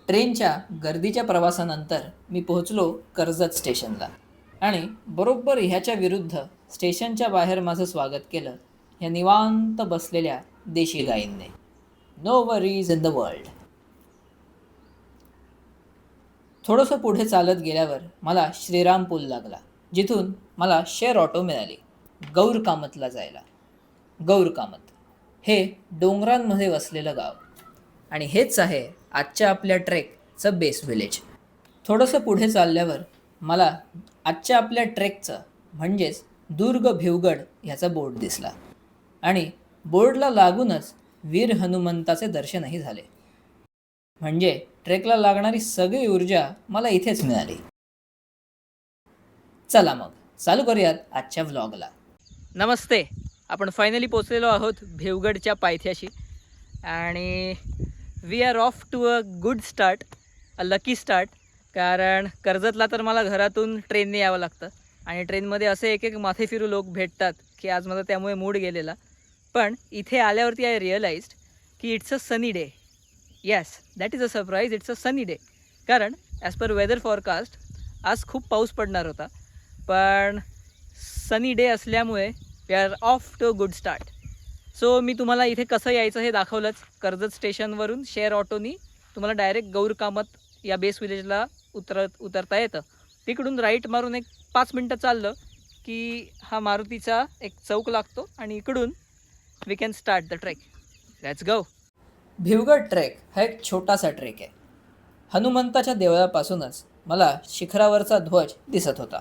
ट्रेनच्या गर्दीच्या प्रवासानंतर मी पोहोचलो कर्जत स्टेशनला आणि बरोबर ह्याच्या विरुद्ध स्टेशनच्या बाहेर माझं स्वागत केलं ह्या निवांत बसलेल्या देशी गाईंने. No worries in the world. थोडंसं पुढे चालत गेल्यावर मला श्रीराम पूल लागला, जिथून मला शेअर ऑटो मिळाली गौर कामतला जायला. गौर कामत हे डोंगरांमध्ये वसलेलं गाव आणि हेच आहे आजच्या आपल्या ट्रेकचं बेस विलेज. थोडंसं पुढे चालल्यावर मला आजच्या आपल्या ट्रेकचं म्हणजेच दुर्ग भिवगड ह्याचा बोर्ड दिसला आणि बोर्डला लागूनच वीर हनुमंताचे दर्शनही झाले. म्हणजे ट्रेकला लागणारी सगळी ऊर्जा मला इथेच मिळाली. चला मग चालू करूयात आजच्या व्लॉगला. नमस्ते. आपण फायनली पोचलेलो आहोत भिवगडच्या पायथ्याशी आणि we are off to a good start, a lucky start. कारण कर्जतला तर मला घरातून ट्रेनने यावं लागतं आणि ट्रेनमध्ये असे एक एक माथे फिरू लोक भेटतात की आज माझा त्यामुळे मूड गेलेला. पण इथे आल्यावरती आय रिअलाइज्ड की it's a sunny day. Yes, that is a surprise. It's a sunny day. कारण ॲज पर वेदर फॉरकास्ट आज खूप पाऊस पडणार होता, पण सनी डे असल्यामुळे we are off to a good start. So मी तुम्हाला इथे कसं यायचं हे दाखवलंच. कर्जत स्टेशनवरून शेअर ऑटोनी तुम्हाला डायरेक्ट गौर कामत या बेस विलेजला उतरता येतं. तिकडून राईट मारून एक 5 मिनटं चाललं की हा मारुतीचा एक चौक लागतो आणि इकडून we can start the trek. Let's go. Bhivgad trek हा एक छोटासा ट्रेक आहे. हनुमंताच्या देवळापासूनच मला शिखरावरचा ध्वज दिसत होता.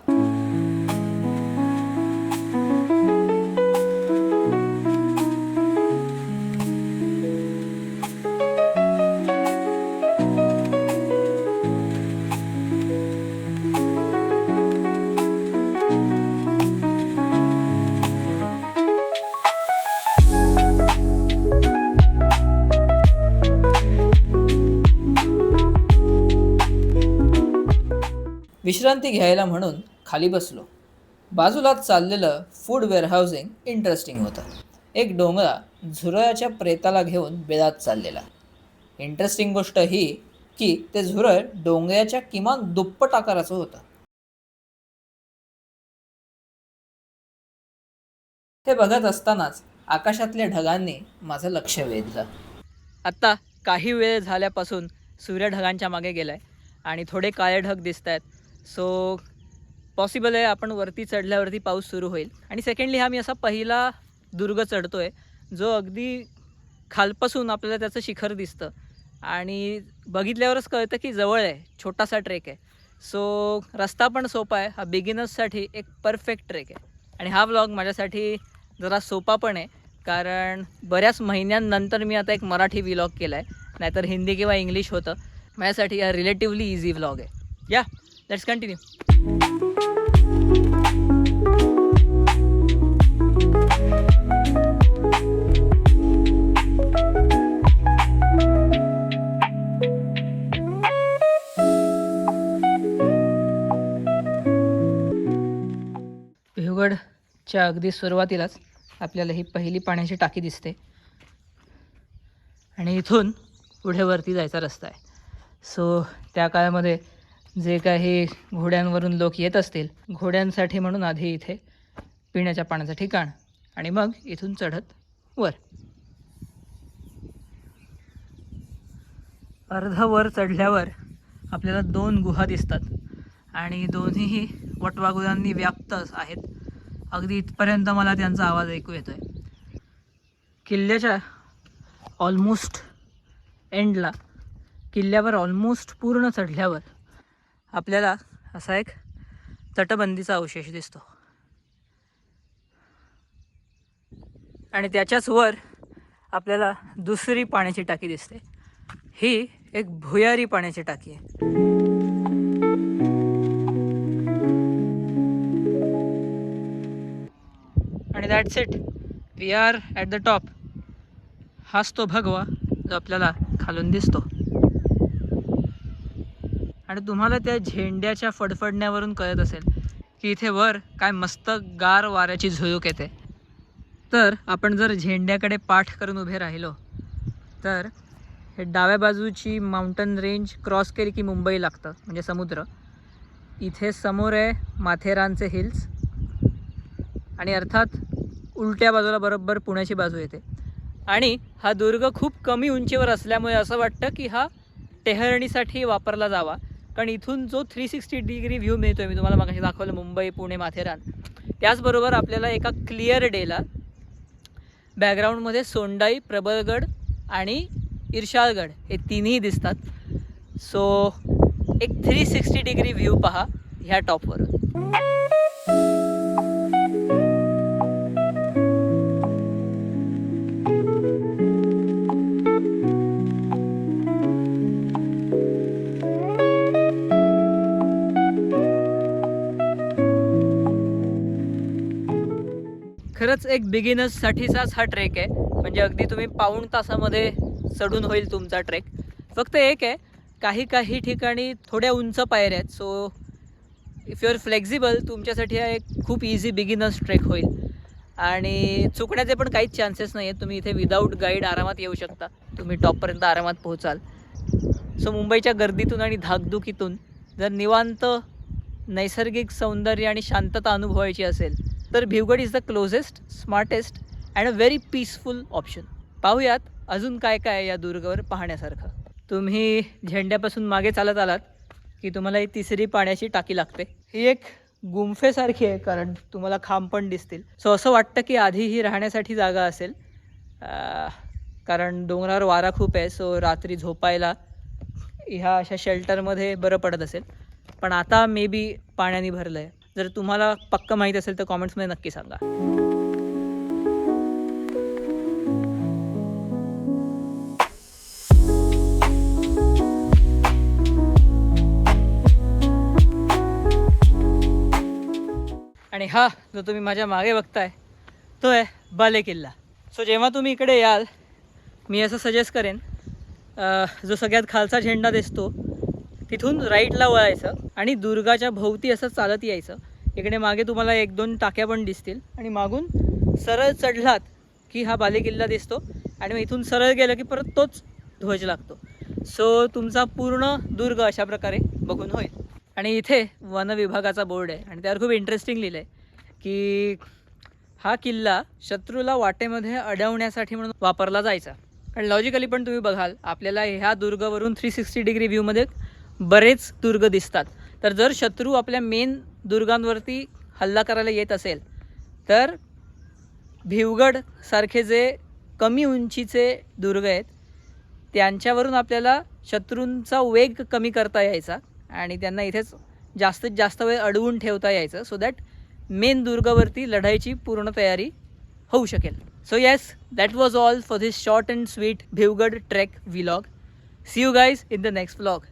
विश्रांती घ्यायला म्हणून खाली बसलो. बाजूलाच चाललेलं फूड वेअरहाऊसिंग इंटरेस्टिंग होतं. एक डोंगरा झुरळाच्या प्रेताला घेऊन बेदात चाललेला. इंटरेस्टिंग गोष्ट ही की ते झुरळ डोंगराच्या किमान दुप्पट आकाराचं होतं. ते बघत असतानाच आकाशातल्या ढगांनी माझं लक्ष वेधलं. आत्ता काही वेळ झाल्यापासून सूर्य ढगांच्या मागे गेलाय आणि थोडे काळे ढग दिसत आहेत. सो पॉसिबल आहे आपण वरती चढल्यावरती पाऊस सुरू होईल. आणि सेकंडली हा मी असा पहिला दुर्ग चढतो आहे जो अगदी खालपासून आपल्याला त्याचं शिखर दिसतं आणि बघितल्यावरच कळतं की जवळ आहे. छोटासा ट्रेक आहे. सो रस्ता पण सोपा आहे. हा बिगिनर्ससाठी एक परफेक्ट ट्रेक आहे. आणि हा व्लॉग माझ्यासाठी जरा सोपा पण आहे कारण बऱ्याच महिन्यांनंतर मी आता एक मराठी व्लॉग केला आहे. नाहीतर हिंदी किंवा इंग्लिश होतं. माझ्यासाठी हा रिलेटिव्हली इझी व्लॉग आहे. या लेट्स कंटिन्यू. भिवगडच्या अगदी सुरुवातीलाच आपल्याला ही पहिली पाण्याची टाकी दिसते आणि इथून पुढे वरती जायचा रस्ता आहे. सो त्या काळामध्ये जे काही घोड्यांवरून लोक येत असतील, घोड्यांसाठी म्हणून आधी इथे पिण्याच्या पाण्याचं ठिकाण आणि मग इथून चढत वर. अर्ध वर चढल्यावर आपल्याला 2 गुहा दिसतात आणि दोन्हीही वटवाघुळांनी व्याप्त आहेत. अगदी इथपर्यंत मला त्यांचा आवाज ऐकू येतो आहे. किल्ल्याच्या ऑलमोस्ट एंडला, किल्ल्यावर ऑलमोस्ट पूर्ण चढल्यावर आपल्याला असा एक तटबंदीचा अवशेष दिसतो आणि त्याच्याच वर आपल्याला दुसरी पाण्याची टाकी दिसते. ही एक भुयारी पाण्याची टाकी आहे. आणि that's it, we are at the top. हाच तो भगवा जो आपल्याला खालून दिसतो. आणि तुम्हाला त्या झेंड्याच्या फडफडण्यावरून कळत असेल की इथे वर काय मस्त गार वाऱ्याची झुळूक येते. तर आपण जर झेंड्याकडे पाठ करून उभे राहिलो तर हे डाव्या बाजूची माउंटन रेंज क्रॉस केली की मुंबई लागतं, म्हणजे समुद्र. इथे समोर आहे माथेरानचे हिल्स आणि अर्थात उलट्या बाजूला बरोबर पुण्याची बाजू येते. आणि हा दुर्ग खूप कमी उंचीवर असल्यामुळे असं वाटतं की हा टेहरणीसाठी वापरला जावा, कारण इथून जो 360 डिग्री व्ह्यू मिळतो आहे, मी तुम्हाला मागाशी दाखवलं मुंबई, पुणे, माथेरान, त्याचबरोबर आपल्याला एका क्लिअर डेला बॅकग्राऊंडमध्ये सोंडाई, प्रबळगड आणि इर्शाळगड हे तिन्ही दिसतात. सो एक 360 डिग्री व्ह्यू पहा ह्या टॉपवरून. खरंच एक बिगिनर्ससाठीचाच हा ट्रेक आहे. म्हणजे अगदी तुम्ही पाऊण तासामध्ये चढून होईल तुमचा ट्रेक. फक्त एक आहे, काही ठिकाणी थोड्या उंच पायऱ्या आहेत. So if you are flexible, तुमच्यासाठी हा एक खूप इझी बिगिनर्स ट्रेक होईल आणि चुकण्याचे पण काहीच चान्सेस नाही आहेत. तुम्ही इथे विदाऊट गाईड आरामात येऊ शकता, तुम्ही टॉपपर्यंत आरामात पोहोचाल. सो मुंबईच्या गर्दीतून आणि धाकधुकीतून जर निवांत नैसर्गिक सौंदर्य आणि शांतता अनुभवायची असेल तर Bhivgad is the closest, smartest and a very peaceful option. पाहूयात अजून काय काय या दुर्गावर पाहण्यासारखं. तुम्ही झेंड्यापासून मागे चालत आलात की तुम्हाला ही तिसरी पाण्याची टाकी लागते. ही एक गुंफेसारखी आहे, कारण तुम्हाला खांब पण दिसतील. सो असं वाटतं की आधी ही राहण्यासाठी जागा असेल, कारण डोंगरावर वारा खूप आहे. सो रात्री झोपायला ह्या अशा शेल्टरमध्ये बरं पडत असेल. पण आता मे बी पाण्याने भरलं आहे. जर तुम्हाला पक्कं माहीत असेल तर कॉमेंट्समध्ये नक्की सांगा. आणि हा जो तुम्ही माझ्या मागे बघताय तो आहे बालेकिल्ला. सो जेव्हा तुम्ही इकडे याल, मी असं सजेस्ट करेन, जो सगळ्यात खालचा झेंडा दिसतो तिथून राईटला वळायचं आणि दुर्गाच्या भोवती असं चालत यायचं. इकडे मागे तुम्हाला 1-2 टाक्या पण दिसतील आणि मागून सरळ चढलात की हा बालेकिल्ला दिसतो आणि मग इथून सरळ गेलं की परत तोच ध्वज लागतो. सो तुमचा पूर्ण दुर्ग अशा प्रकारे बघून होईल. आणि इथे वन विभागाचा बोर्ड आहे आणि त्यावर खूप इंटरेस्टिंग लिहिलं आहे की हा किल्ला शत्रूला वाटेमध्ये अडवण्यासाठी म्हणून वापरला जायचा. कारण लॉजिकली पण तुम्ही बघाल, आपल्याला ह्या दुर्गावरून 360 डिग्री व्ह्यूमध्ये बरेच दुर्ग दिसतात. तर जर शत्रू आपल्या मेन दुर्गांवरती हल्ला करायला येत असेल तर भिवगडसारखे जे कमी उंचीचे दुर्ग आहेत त्यांच्यावरून आपल्याला शत्रूंचा वेग कमी करता यायचा आणि त्यांना इथेच जास्तीत जास्त वेळ अडवून ठेवता यायचं, सो दॅट मेन दुर्गावरती लढाईची पूर्ण तयारी होऊ शकेल. So yes, that was all for this short and sweet Bhivgad trek vlog. See you guys in the next vlog.